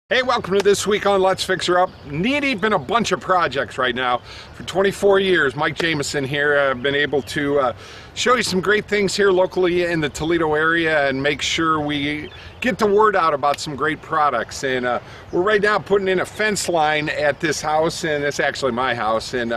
Hey, welcome to This Week on Let's Fix Her Up. Knee deep in a bunch of projects right now. For 24 years, Mike Jameson here. I've been able to show you some great things here locally in the Toledo area and make sure we get the word out about some great products. And we're right now putting in a fence line at this house, and it's actually my house. And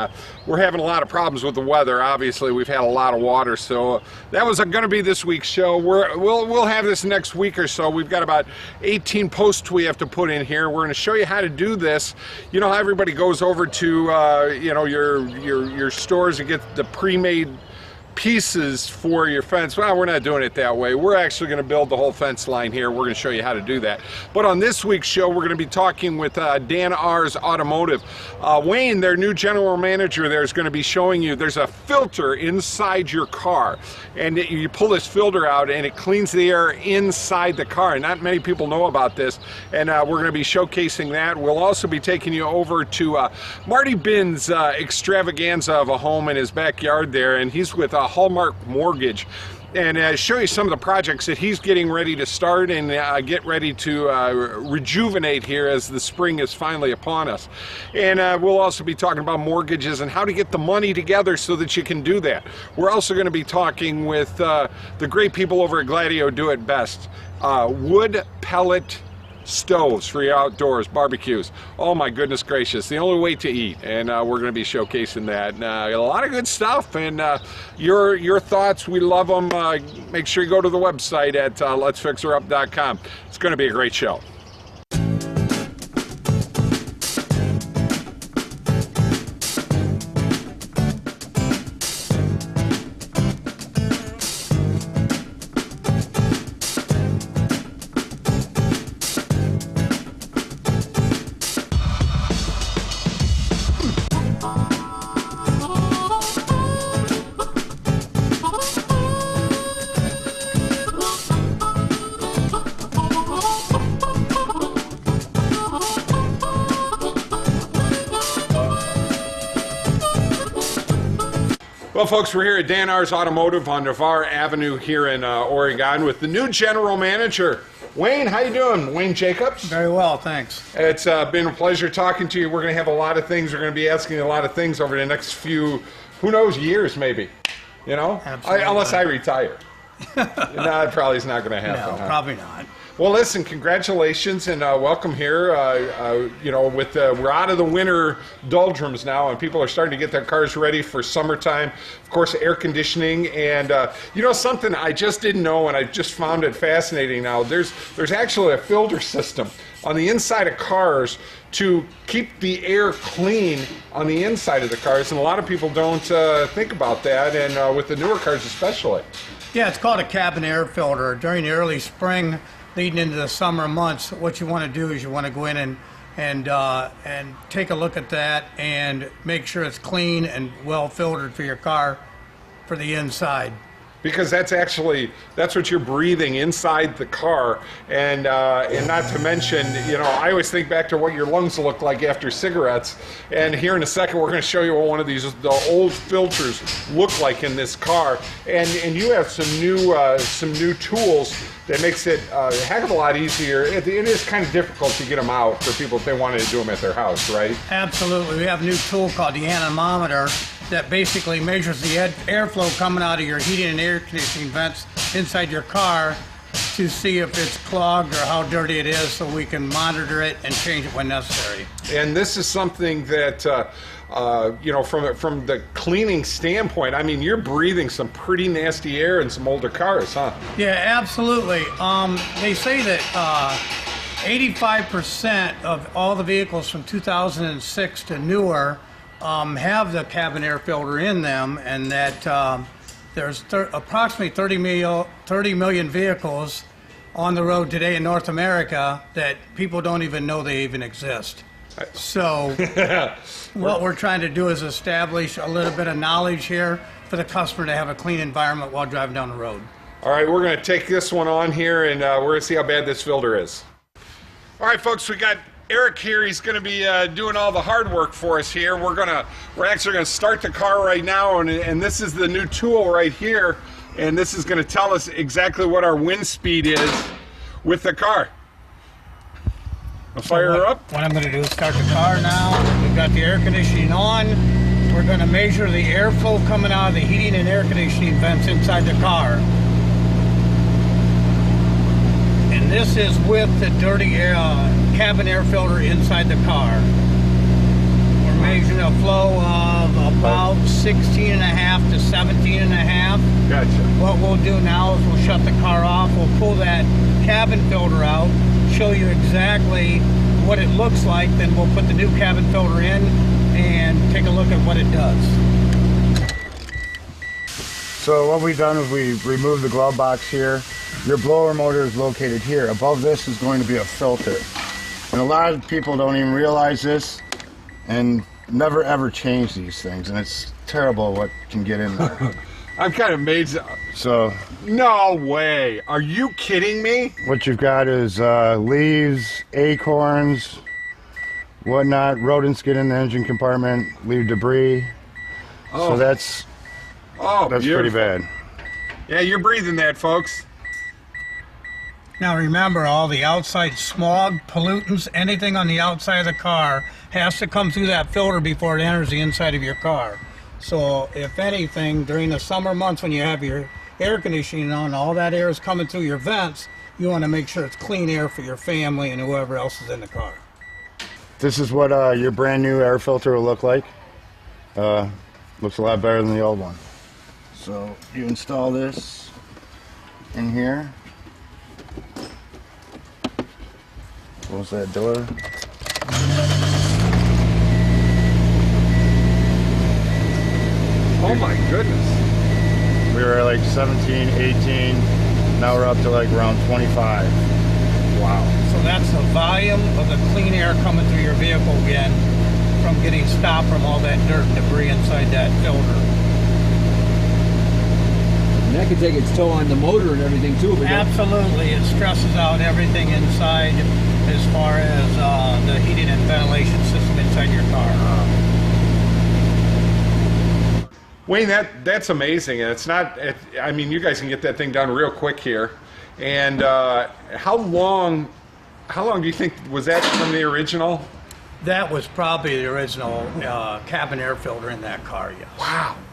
we're having a lot of problems with the weather. Obviously, we've had a lot of water, so that was going to be this week's show. We'll have this next week or so. We've got about 18 posts we have to put in here. We're going to show you how to do this. You know how everybody goes over to your stores and get the pre-made pieces for your fence. Well, we're not doing it that way. We're actually going to build the whole fence line here. We're going to show you how to do that. But on this week's show, we're going to be talking with Dan R's Automotive. Wayne, their new general manager there, is going to be showing you there's a filter inside your car, and you pull this filter out and it cleans the air inside the car. And not many people know about this, and we're going to be showcasing that. We'll also be taking you over to Marty Bihn's extravaganza of a home in his backyard there, and he's with Hallmark Mortgage, and show you some of the projects that he's getting ready to start and get ready to rejuvenate here as the spring is finally upon us. And we'll also be talking about mortgages and how to get the money together so that you can do that. We're also going to be talking with the great people over at Gladieux Do It Best. Wood pellet stoves for your outdoors barbecues. Oh my goodness gracious, the only way to eat. And we're going to be showcasing that. A lot of good stuff, and your thoughts, we love them. Make sure you go to the website at letsfixherup.com. It's going to be a great show. Well, folks, we're here at Dan R's Automotive on Navarre Avenue here in Oregon with the new general manager. Wayne, how you doing? Wayne Jacobs? Very well, thanks. It's been a pleasure talking to you. We're going to have a lot of things. We're going to be asking you a lot of things over the next few, who knows, years maybe. You know? Absolutely. Unless I retire. No, it probably is not going to happen. No, huh? probably not. Well, listen, congratulations and welcome here. We're out of the winter doldrums now, and people are starting to get their cars ready for summertime. Of course, air conditioning, and something I just didn't know, and I just found it fascinating now. There's actually a filter system on the inside of cars to keep the air clean on the inside of the cars, and a lot of people don't think about that, and with the newer cars especially. Yeah, it's called a cabin air filter. During the early spring, leading into the summer months, what you want to do is you want to go in and take a look at that and make sure it's clean and well filtered for your car for the inside. Because that's what you're breathing inside the car, and not to mention, I always think back to what your lungs look like after cigarettes, and here in a second we're going to show you what one of the old filters look like in this car, and you have some new tools that makes it a heck of a lot easier. It is kind of difficult to get them out for people if they wanted to do them at their house, right? Absolutely. We have a new tool called the anemometer that basically measures the airflow coming out of your heating and air conditioning vents inside your car to see if it's clogged or how dirty it is, so we can monitor it and change it when necessary. And this is something that, from the cleaning standpoint, I mean, you're breathing some pretty nasty air in some older cars, huh? Yeah, absolutely. They say that 85% of all the vehicles from 2006 to newer have the cabin air filter in them, and that there's approximately 30 million vehicles on the road today in North America that people don't even know they even exist. So what we're trying to do is establish a little bit of knowledge here for the customer to have a clean environment while driving down the road. All right, we're going to take this one on here, and we're going to see how bad this filter is. All right, folks, we got Eric here. He's going to be doing all the hard work for us here. We're actually going to start the car right now, and this is the new tool right here, and this is going to tell us exactly what our wind speed is with the car. I'll fire her up. What I'm going to do is start the car now. We've got the air conditioning on. We're going to measure the airflow coming out of the heating and air conditioning vents inside the car. And this is with the dirty cabin air filter inside the car. We're measuring a flow of about 16 and a half to 17 and a half. Gotcha. What we'll do now is we'll shut the car off. We'll pull that cabin filter out, show you exactly what it looks like. Then we'll put the new cabin filter in and take a look at what it does. So what we've done is we've removed the glove box here. Your blower motor is located here. Above this is going to be a filter. And a lot of people don't even realize this and never ever change these things. And it's terrible what can get in there. I'm kind of amazed. So No way. Are you kidding me? what you've got is leaves, acorns, whatnot. Rodents get in the engine compartment, leave debris. Oh. So that's pretty beautiful. bad. Yeah, you're breathing that, folks. Now remember, all the outside smog, pollutants, anything on the outside of the car has to come through that filter before it enters the inside of your car. So if anything, during the summer months when you have your air conditioning on, all that air is coming through your vents, you want to make sure it's clean air for your family and whoever else is in the car. This is what your brand new air filter will look like. Looks a lot better than the old one. So you install this in here. Close that door. Oh my goodness. We were like 17, 18. Now we're up to like around 25. Wow. So that's the volume of the clean air coming through your vehicle again from getting stopped from all that dirt and debris inside that filter. And that could take its toll on the motor and everything too. But Absolutely, it stresses out everything inside as far as the heating and ventilation system inside your car. Wayne, that's amazing. And it's not, I mean, you guys can get that thing done real quick here. And how long do you think, was that from the original? That was probably the original cabin air filter in that car, yes.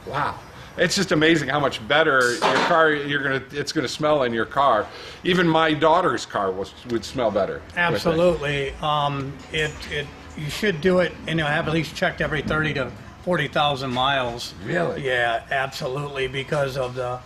Wow. It's just amazing how much better your car it's gonna smell in your car. Even my daughter's car would smell better. Absolutely. You should do it and have at least checked every 30 to 40,000 miles. Really? Yeah, absolutely, because of the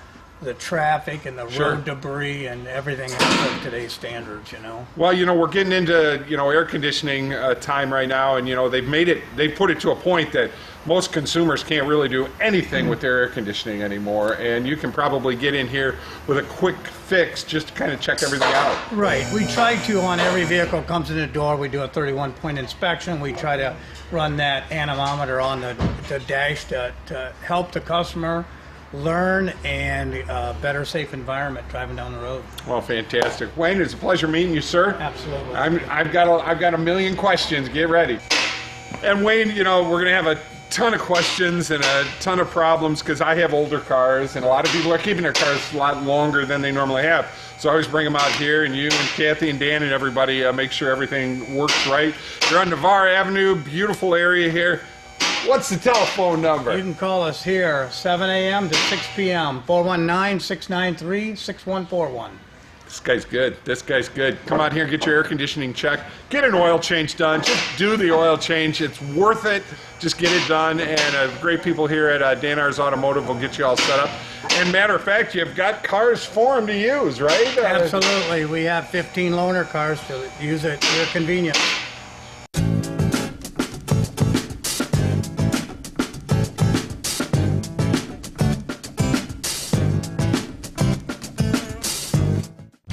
traffic and the road debris and everything else of today's standards, you know. Well, we're getting into, air conditioning time right now, and, they've put it to a point that most consumers can't really do anything with their air conditioning anymore, and you can probably get in here with a quick fix just to kind of check everything out. Right. We try to, on every vehicle comes in the door, we do a 31-point inspection. We try to run that anemometer on the dash to help the customer learn and better, safe environment driving down the road. Well, fantastic. Wayne, it's a pleasure meeting you, sir. Absolutely. I've got a million questions. Get ready. And Wayne, we're going to have a ton of questions and a ton of problems because I have older cars and a lot of people are keeping their cars a lot longer than they normally have. So I always bring them out here, and you and Kathy and Dan and everybody make sure everything works right. You're on Navarre Avenue, beautiful area here. What's the telephone number? You can call us here 7 a.m. to 6 p.m. 419-693-6141. This guy's good. Come out here and get your air conditioning checked. Get an oil change done. Just do the oil change. It's worth it. Just get it done. And great people here at Dan R's Automotive will get you all set up. And matter of fact, you've got cars for them to use, right? Absolutely. We have 15 loaner cars to use at your convenience.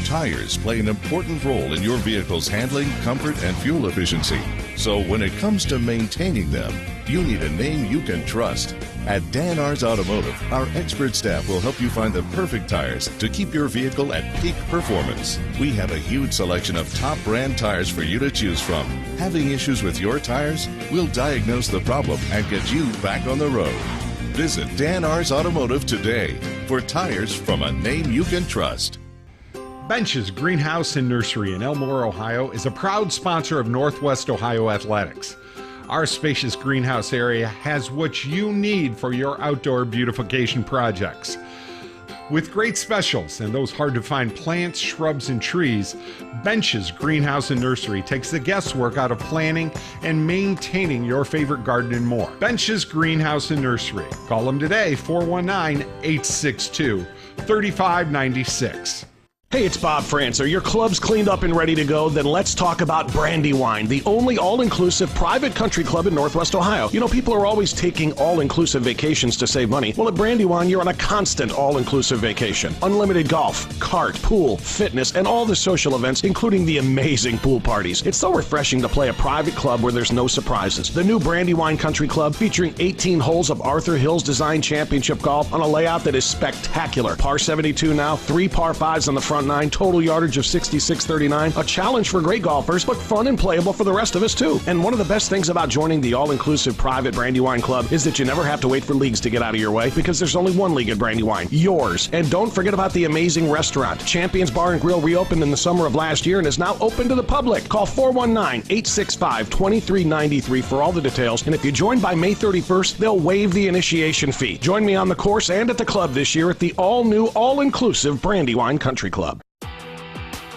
Tires play an important role in your vehicle's handling, comfort, and fuel efficiency. So when it comes to maintaining them, you need a name you can trust. At Dan R's Automotive, our expert staff will help you find the perfect tires to keep your vehicle at peak performance. We have a huge selection of top brand tires for you to choose from. Having issues with your tires? We'll diagnose the problem and get you back on the road. Visit Dan R's Automotive today for tires from a name you can trust. Bench's Greenhouse and Nursery in Elmore, Ohio is a proud sponsor of Northwest Ohio Athletics. Our spacious greenhouse area has what you need for your outdoor beautification projects. With great specials and those hard-to-find plants, shrubs, and trees, Bench's Greenhouse and Nursery takes the guesswork out of planning and maintaining your favorite garden and more. Bench's Greenhouse and Nursery. Call them today, 419-862-3596. Hey, it's Bob Francer. Your club's cleaned up and ready to go? Then let's talk about Brandywine, the only all-inclusive private country club in Northwest Ohio. You know, people are always taking all-inclusive vacations to save money. Well, at Brandywine, you're on a constant all-inclusive vacation. Unlimited golf, kart, pool, fitness, and all the social events, including the amazing pool parties. It's so refreshing to play a private club where there's no surprises. The new Brandywine Country Club, featuring 18 holes of Arthur Hills Design Championship golf on a layout that is spectacular. Par 72 now, 3 par 5s on the front 9, total yardage of 66.39. A challenge for great golfers, but fun and playable for the rest of us too. And one of the best things about joining the all-inclusive private Brandywine Club is that you never have to wait for leagues to get out of your way, because there's only one league at Brandywine, yours. And don't forget about the amazing restaurant. Champions Bar and Grill reopened in the summer of last year and is now open to the public. Call 419-865-2393 for all the details. And if you join by May 31st, they'll waive the initiation fee. Join me on the course and at the club this year at the all-new, all-inclusive Brandywine Country Club.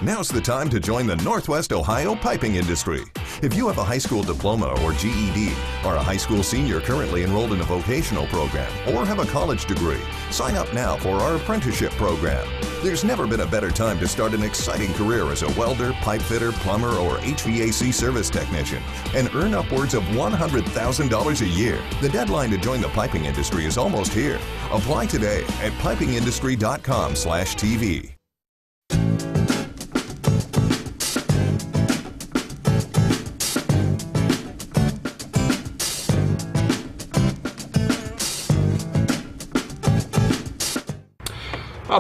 Now's the time to join the Northwest Ohio piping industry. If you have a high school diploma or GED, or a high school senior currently enrolled in a vocational program, or have a college degree, sign up now for our apprenticeship program. There's never been a better time to start an exciting career as a welder, pipe fitter, plumber, or HVAC service technician and earn upwards of $100,000 a year. The deadline to join the piping industry is almost here. Apply today at pipingindustry.com/TV.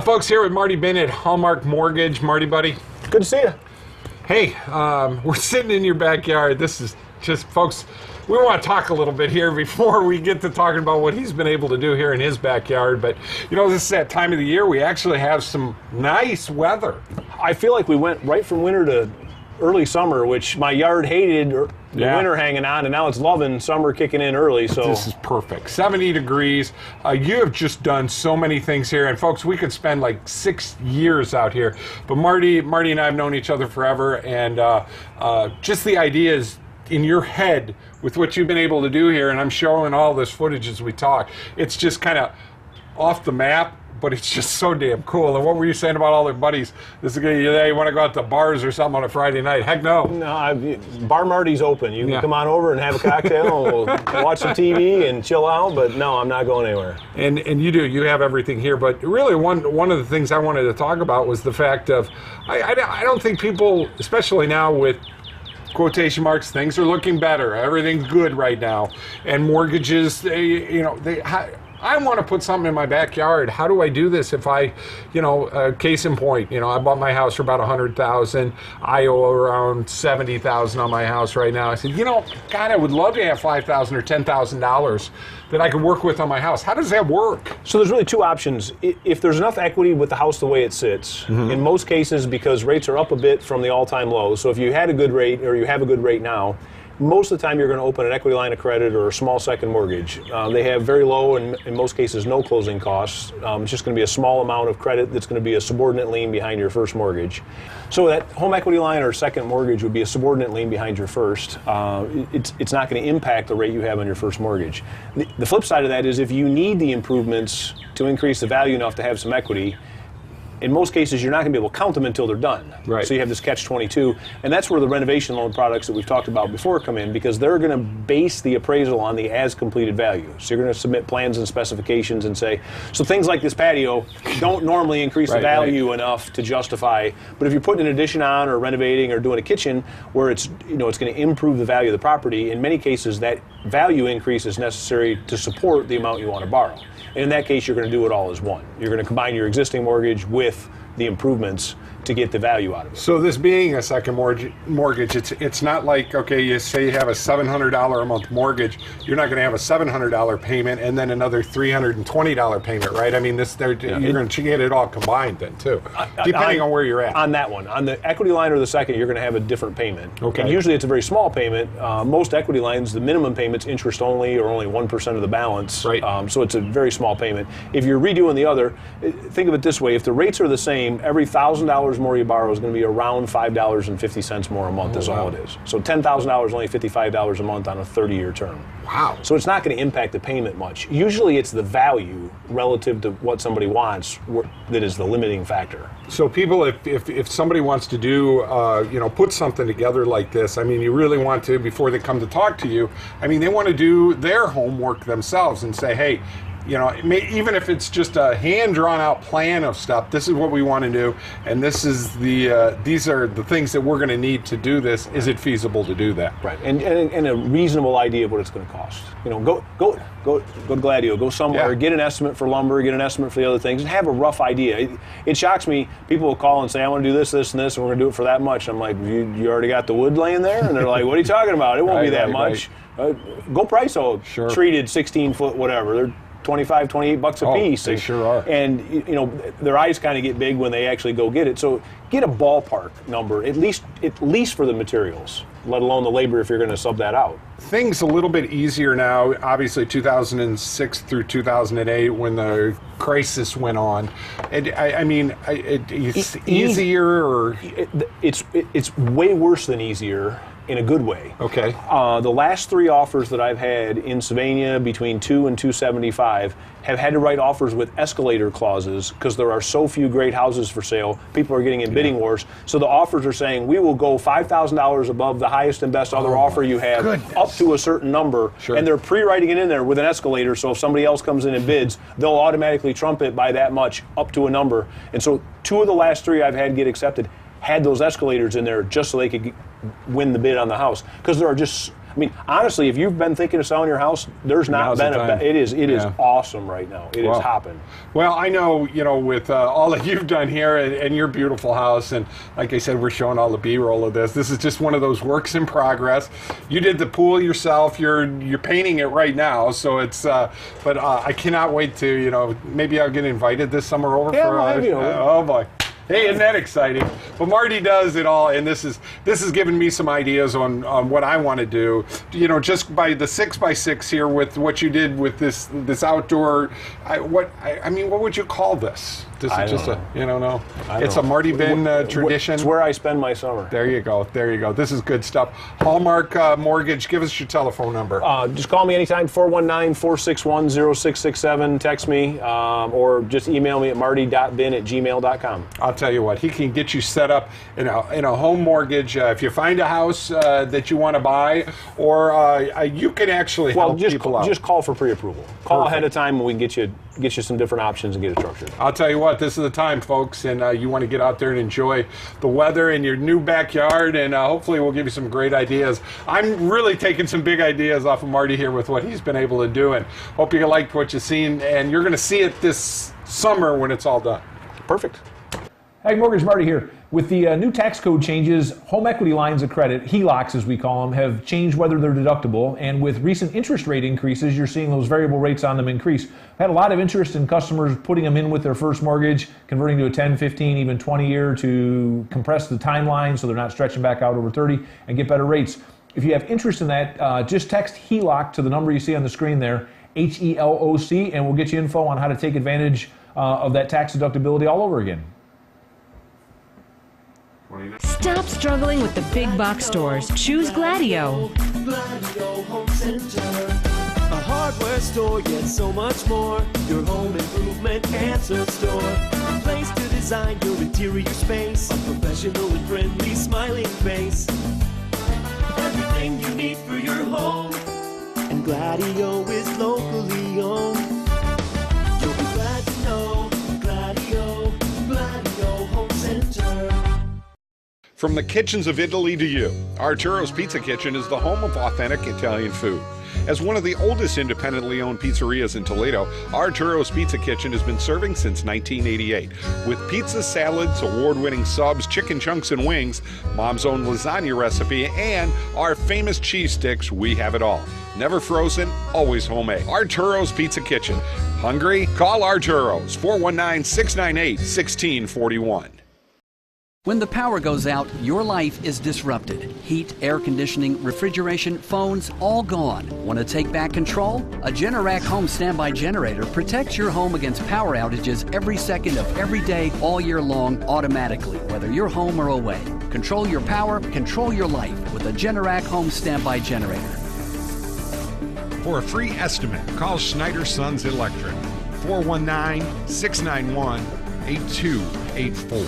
Folks, here with Marty Bihn at Hallmark Mortgage. Marty, buddy. Good to see you. Hey, we're sitting in your backyard. This is just, folks, we want to talk a little bit here before we get to talking about what he's been able to do here in his backyard. But, you know, this is that time of the year we actually have some nice weather. I feel like we went right from winter to early summer, which my yard hated the winter hanging on, and now it's loving summer kicking in early. So this is perfect. 70 degrees. You have just done so many things here, and folks, we could spend like 6 years out here. But Marty and I have known each other forever, and just the ideas in your head with what you've been able to do here, and I'm showing all this footage as we talk. It's just kind of off the map, but it's just so damn cool. And what were you saying about all their buddies? This is good. You want to go out to bars or something on a Friday night? Heck no. No, Bar Marty's open. You can come on over and have a cocktail and we'll watch some TV and chill out, but no, I'm not going anywhere. And you do. You have everything here. But really, one of the things I wanted to talk about was the fact of, I don't think people, especially now with quotation marks, things are looking better. Everything's good right now. And mortgages, I want to put something in my backyard. How do I do this if I, case in point, I bought my house for about $100,000. I owe around $70,000 on my house right now. I said, God, I would love to have $5,000 or $10,000 that I could work with on my house. How does that work? So there's really two options. If there's enough equity with the house the way it sits, in most cases, because rates are up a bit from the all-time lows, so if you had a good rate or you have a good rate now, most of the time you're going to open an equity line of credit or a small second mortgage. They have very low and in most cases no closing costs. It's just going to be a small amount of credit that's going to be a subordinate lien behind your first mortgage. So that home equity line or second mortgage would be a subordinate lien behind your first. It's not going to impact the rate you have on your first mortgage. The flip side of that is if you need the improvements to increase the value enough to have some equity, in most cases, you're not going to be able to count them until they're done. Right. So you have this catch-22, and that's where the renovation loan products that we've talked about before come in, because they're going to base the appraisal on the as-completed value. So you're going to submit plans and specifications and say, so things like this patio don't normally increase the value enough to justify, but if you're putting an addition on or renovating or doing a kitchen where it's going to improve the value of the property, in many cases that value increase is necessary to support the amount you want to borrow. And in that case, you're going to do it all as one. You're going to combine your existing mortgage with the improvements to get the value out of it. So this being a second mortgage, it's not like, okay, you say you have a $700 a month mortgage, you're not going to have a $700 payment and then another $320 payment, right? I mean, you're going to get it all combined then too, depending on where you're at. On that one, on the equity line or the second, you're going to have a different payment. Okay. And usually it's a very small payment. Most equity lines, the minimum payment's interest only or only 1% of the balance. Right. So it's a very small payment. If you're redoing the other, think of it this way: if the rates are the same, every $1,000 more you borrow is going to be around $5.50 more a month. Is all it is. So $10,000 only $55 a month on a 30-year term. Wow. So it's not going to impact the payment much. Usually it's the value relative to what somebody wants that is the limiting factor. So people, if somebody wants to do, put something together like this, I mean, you really want to, before they come to talk to you, I mean, they want to do their homework themselves and say, hey, even if it's just a hand drawn out plan of stuff, this is what we want to do, and this is these are the things that we're going to need to do this. Is it feasible to do that? Right, and a reasonable idea of what it's going to cost. Go to Gladieux, go somewhere, get an estimate for lumber, get an estimate for the other things, and have a rough idea. It shocks me. People will call and say, I want to do this, this, and this, and we're going to do it for that much. I'm like, you already got the wood laying there? And they're like, what are you talking about? It won't be that much. Go price a treated 16-foot whatever. They're $28 a piece. They sure are. And their eyes kind of get big when they actually go get it. So get a ballpark number, at least for the materials, let alone the labor if you're going to sub that out. Things a little bit easier now. Obviously, 2006 through 2008, when the crisis went on. It's easier, or it's way worse than easier. In a good way. Okay. The last 3 offers that I've had in Sylvania between 2 and 275 have had to write offers with escalator clauses because there are so few great houses for sale. People are getting in bidding wars. So the offers are saying we will go $5,000 above the highest and best other offer you have up to a certain number. Sure. And they're pre-writing it in there with an escalator. So if somebody else comes in and bids, they'll automatically trump it by that much up to a number. And so 2 of the last 3 I've had get accepted had those escalators in there just so they could win the bid on the house. Because there are just, honestly, if you've been thinking of selling your house, there's not been it is awesome right now. It is hopping. Well, I know, with all that you've done here and your beautiful house, and like I said, we're showing all the B-roll of this. This is just one of those works in progress. You did the pool yourself. You're painting it right now, so it's. But I cannot wait to, maybe I'll get invited this summer over for. Oh boy. Hey, isn't that exciting? But Marty does it all, and this has given me some ideas on what I want to do. Just by the 6x6 here with what you did with this outdoor. What would you call this? This is just It's a Marty Bihn tradition. It's where I spend my summer. There you go. This is good stuff. Hallmark Mortgage. Give us your telephone number. Just call me anytime. 419-461-0667. Text me, or just email me at marty.bihn@gmail.com. I'll tell you what, he can get you set up in a home mortgage. If you find a house that you want to buy, or you can actually help people out. Just call for pre-approval. Call ahead of time, and we can get you some different options and get it structured. I'll tell you what, this is the time, folks, and you want to get out there and enjoy the weather in your new backyard, and hopefully we'll give you some great ideas. I'm really taking some big ideas off of Marty here with what he's been able to do, and hope you liked what you've seen, and you're going to see it this summer when it's all done. Perfect. Ag Mortgage Marty here. With the new tax code changes, home equity lines of credit, HELOCs as we call them, have changed whether they're deductible. And with recent interest rate increases, you're seeing those variable rates on them increase. I've had a lot of interest in customers putting them in with their first mortgage, converting to a 10, 15, even 20 year to compress the timeline so they're not stretching back out over 30 and get better rates. If you have interest in that, just text HELOC to the number you see on the screen there, HELOC, and we'll get you info on how to take advantage of that tax deductibility all over again. Stop struggling with the big box stores. Choose Gladieux. Gladieux Home Center. A hardware store, yet so much more. Your home improvement answer store. A place to design your interior space. A professional and friendly smiling face. Everything you need for your home. And Gladieux is locally owned. You'll be glad to know Gladieux Home Center. From the kitchens of Italy to you, Arturo's Pizza Kitchen is the home of authentic Italian food. As one of the oldest independently owned pizzerias in Toledo, Arturo's Pizza Kitchen has been serving since 1988. With pizza, salads, award-winning subs, chicken chunks and wings, Mom's own lasagna recipe, and our famous cheese sticks, we have it all. Never frozen, always homemade. Arturo's Pizza Kitchen. Hungry? Call Arturo's, 419-698-1641. When the power goes out, your life is disrupted. Heat, air conditioning, refrigeration, phones, all gone. Want to take back control? A Generac home standby generator protects your home against power outages every second of every day, all year long, automatically, whether you're home or away. Control your power, control your life with a Generac home standby generator. For a free estimate, call Schneider Sons Electric, 419-691-8284.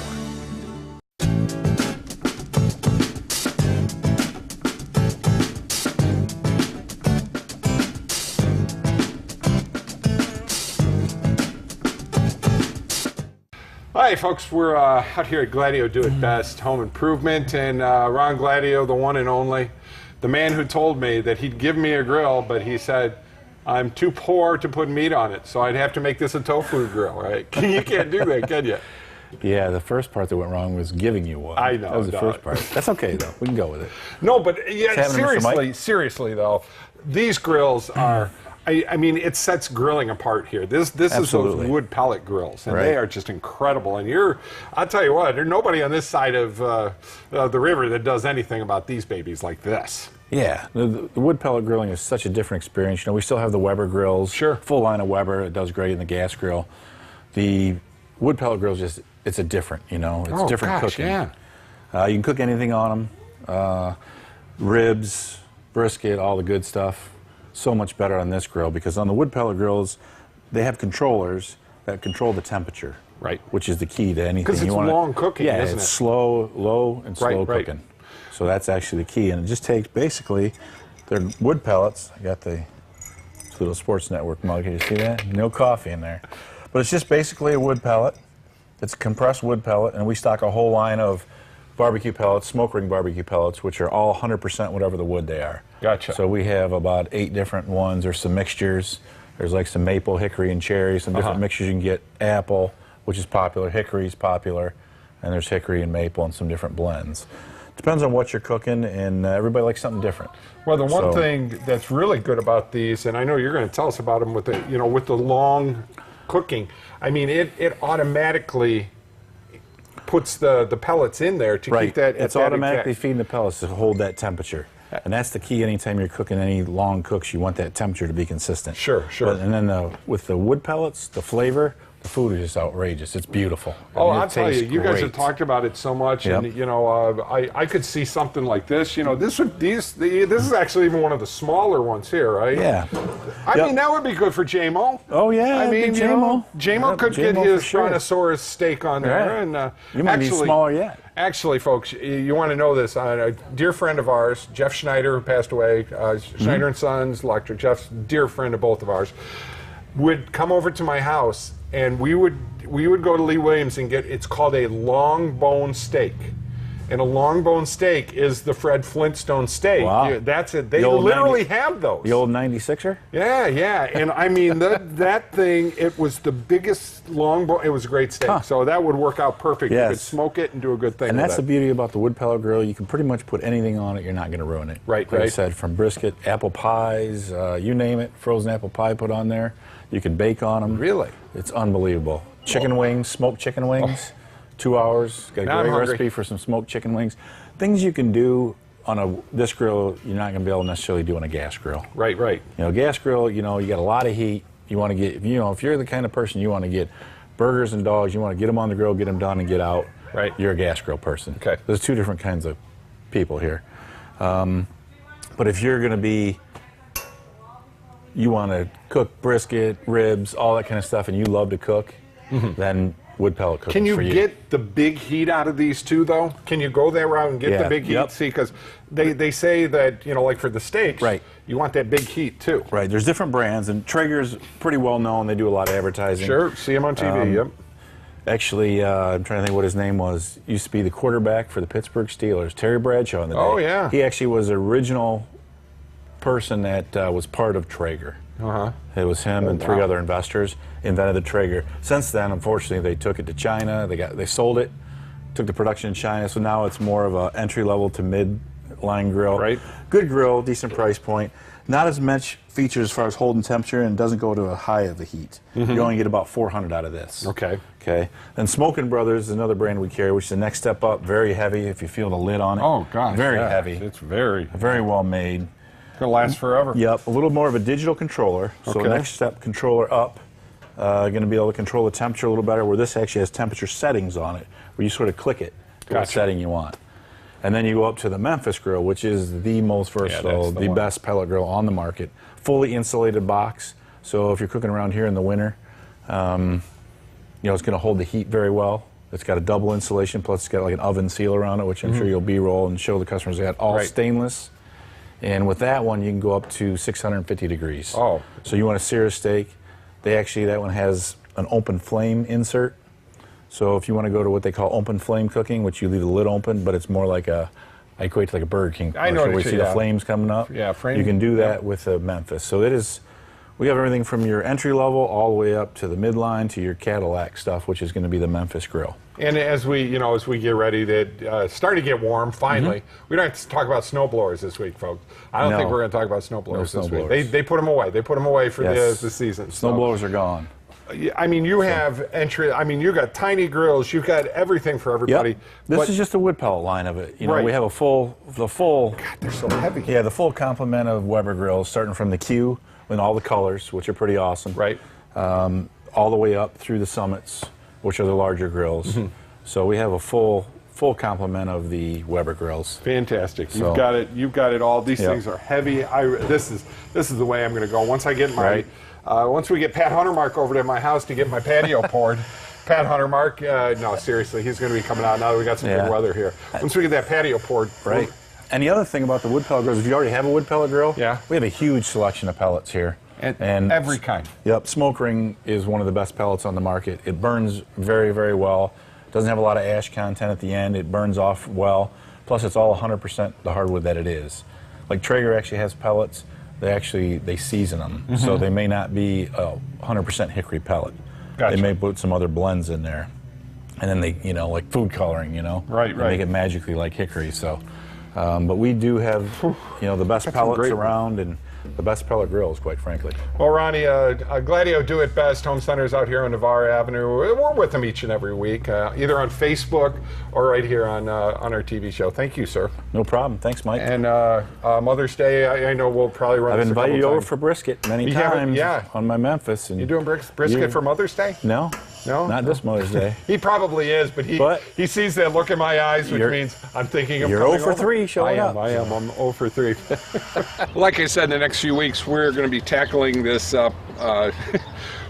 Hi folks, we're out here at Gladieux Do It Best Home Improvement, and Ron Gladieux, the one and only, the man who told me that he'd give me a grill, but he said, I'm too poor to put meat on it, so I'd have to make this a tofu grill, right? You can't do that, can you? Yeah, the first part that went wrong was giving you one. I know. That was the first part. That's okay, though. We can go with it. No, but yeah, seriously though, these grills are, I mean, it sets grilling apart here. This is those wood pellet grills, and they are just incredible. And I'll tell you what, there's nobody on this side of the river that does anything about these babies like this. Yeah, the wood pellet grilling is such a different experience. You know, we still have the Weber grills. Sure. Full line of Weber. It does great in the gas grill. The wood pellet grills it's a different, you know, it's different cooking. Yeah. You can cook anything on them. Ribs, brisket, all the good stuff. So much better on this grill because on the wood pellet grills, they have controllers that control the temperature. Right. Which is the key to anything. Because it's long cooking, isn't it? Yeah, it's slow, low, and slow cooking. So that's actually the key. And it just takes, basically, they're wood pellets. I got the little Sports Network mug. Can you see that? No coffee in there. But it's just basically a wood pellet. It's a compressed wood pellet, and we stock a whole line of barbecue pellets, smoke ring barbecue pellets, which are all 100% whatever the wood they are. Gotcha. So we have about 8 different ones. There's some mixtures. There's like some maple, hickory, and cherry, some different mixtures you can get. Apple, which is popular. Hickory's popular. And there's hickory and maple and some different blends. Depends on what you're cooking, and everybody likes something different. Well, the one thing that's really good about these, and I know you're going to tell us about them with the long cooking. I mean, it automatically puts the pellets in there to keep that. It's automatically feeding the pellets to hold that temperature, and that's the key. Anytime you're cooking any long cooks, you want that temperature to be consistent. Sure. And then with the wood pellets, the flavor. The food is just outrageous. It's beautiful. Oh, I'll tell you, you guys have talked about it so much, and you know, I could see something like this. You know, this is actually even one of the smaller ones here, right? Yeah. I mean, that would be good for JMO. Oh yeah. I mean, JMO could get his Brontosaurus steak on there, and you might be smaller yet. Actually, folks, you want to know this. A dear friend of ours, Jeff Schneider, who passed away, Schneider and Sons Electric. Jeff's a dear friend of both of ours. Would come over to my house, and we would go to Lee Williams and get, it's called a long bone steak. And a long bone steak is the Fred Flintstone steak. Wow. Yeah, that's it. They literally have those. The old 96er? Yeah. And I mean, that thing, it was the biggest long bone. It was a great steak. So that would work out perfect. Yes. You could smoke it and do a good thing and with that's the beauty about the wood pellet grill. You can pretty much put anything on it. You're not going to ruin it. Like I said, from brisket, apple pies, you name it, frozen apple pie put on there. You can bake on them. Really? It's unbelievable. Chicken wings, smoked chicken wings. 2 hours. Got a great recipe for some smoked chicken wings. Things you can do on this grill, you're not going to be able to necessarily do on a gas grill. Right. You know, gas grill, you know, you got a lot of heat. You want to get, you know, if you're the kind of person you want to get burgers and dogs, you want to get them on the grill, get them done, and get out. Right. You're a gas grill person. Okay. There's 2 different kinds of people here. But if you're going to be, you want to cook brisket, ribs, all that kind of stuff, and you love to cook, then wood pellet cooking. Can you get the big heat out of these too, though? Can you go that route and get the big heat? See, because they say that, you know, like for the steaks, you want that big heat too. Right. There's different brands, and Traeger's pretty well known. They do a lot of advertising. Sure. See them on TV. Actually, I'm trying to think what his name was. Used to be the quarterback for the Pittsburgh Steelers, Terry Bradshaw in the day. Oh yeah. He actually was original person that was part of Traeger. Uh-huh. It was him and 3 other investors invented the Traeger. Since then, unfortunately, they took it to China. They sold it, took the production in China. So now it's more of an entry-level to mid-line grill. Right. Good grill, decent price point. Not as much features as far as holding temperature, and doesn't go to a high of the heat. You only get about 400 out of this. Okay. Okay. Then Smokin' Brothers is another brand we carry, which is the next step up. Very heavy. If you feel the lid on it. Oh gosh. Very yeah. heavy. It's very well made. Gonna last forever. Yep. A little more of a digital controller. So Okay. next step, controller up. Going to be able to control the temperature a little better. Where this actually has temperature settings on it, where you sort of click it to what setting you want. And then you go up to the Memphis grill, which is the most versatile, the best pellet grill on the market. Fully insulated box, so if you're cooking around here in the winter, you know, it's going to hold the heat very well. It's got a double insulation, plus it's got like an oven seal around it, which I'm sure you'll B-roll and show the customers. They got all stainless, and with that one you can go up to 650 degrees. Oh. So you want to sear a steak, that one has an open flame insert. So if you want to go to what they call open flame cooking, which you leave the lid open, but it's more like I equate to like a Burger King commercial, I know where you see the flames coming up. Yeah, frame. You can do that with a Memphis. So we have everything from your entry level all the way up to the midline to your Cadillac stuff, which is going to be the Memphis grill. And as we get ready to start to get warm, finally, we don't have to talk about snowblowers this week, folks. I don't think we're going to talk about snowblowers this week. They put them away. They put them away for the season. Snowblowers are gone. I mean, you have you've got tiny grills, you've got everything for everybody. Yep. This is just a wood pellet line of it. You know, we have the full. God, they're so heavy. Yeah, the full complement of Weber grills, starting from the Q in all the colors, which are pretty awesome. Right. All the way up through the Summits, which are the larger grills. So we have a full complement of the Weber grills. Fantastic. So, you've got it all. These things are heavy. This is the way I'm going to go. Once I get my once we get Pat Huntermark over to my house to get my patio poured. Pat Huntermark, no, seriously, he's going to be coming out now that we got some good weather here. Once we get that patio poured. Right. And the other thing about the wood pellet grills, if you already have a wood pellet grill, we have a huge selection of pellets here. And every kind. Yep. Smoke Ring is one of the best pellets on the market. It burns very, very well. Doesn't have a lot of ash content at the end. It burns off well. Plus, it's all 100% the hardwood that it is. Like Traeger actually has pellets. They season them, so they may not be a 100% hickory pellet. Gotcha. They may put some other blends in there, and then they, like food coloring, right, make it magically like hickory. So, but we do have, the best pellets around and the best pellet grills, quite frankly. Well, Ronnie, Gladieux Do It Best Home Centers out here on Navarre Avenue. We're with them each and every week, either on Facebook or right here on our TV show. Thank you, sir. No problem. Thanks, Mike. And Mother's Day, I know we'll probably run. I've invited you over for brisket many times. On my Memphis. And you doing brisket for Mother's Day? No. No? Not this Mother's Day. He probably is, but he sees that look in my eyes, which means I'm thinking of you're coming 0 for over. 3 showing up. I am. I'm 0 for 3. Like I said, in the next few weeks, we're going to be tackling this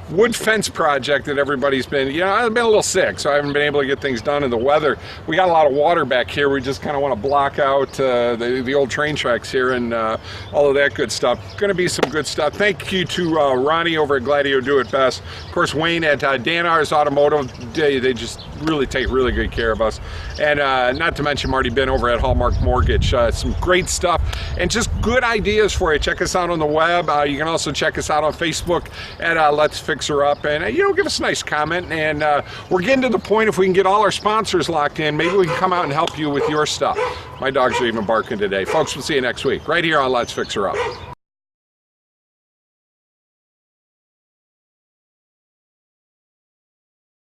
wood fence project that everybody's been, I've been a little sick, so I haven't been able to get things done in the weather. We got a lot of water back here. We just kind of want to block out the old train tracks here and all of that good stuff. Going to be some good stuff. Thank you to Ronnie over at Gladieux Do It Best. Of course, Wayne at Danar's Automotive. They just really take really good care of us. And not to mention Marty Bihn over at Hallmark Mortgage. Some great stuff and just good ideas for you. Check us out on the web. You can also check us out on Facebook at Let's Fix Her Up, and give us a nice comment. And we're getting to the point, if we can get all our sponsors locked in, maybe we can come out and help you with your stuff. My dogs are even barking today. Folks, we'll see you next week right here on Let's Fix Her Up.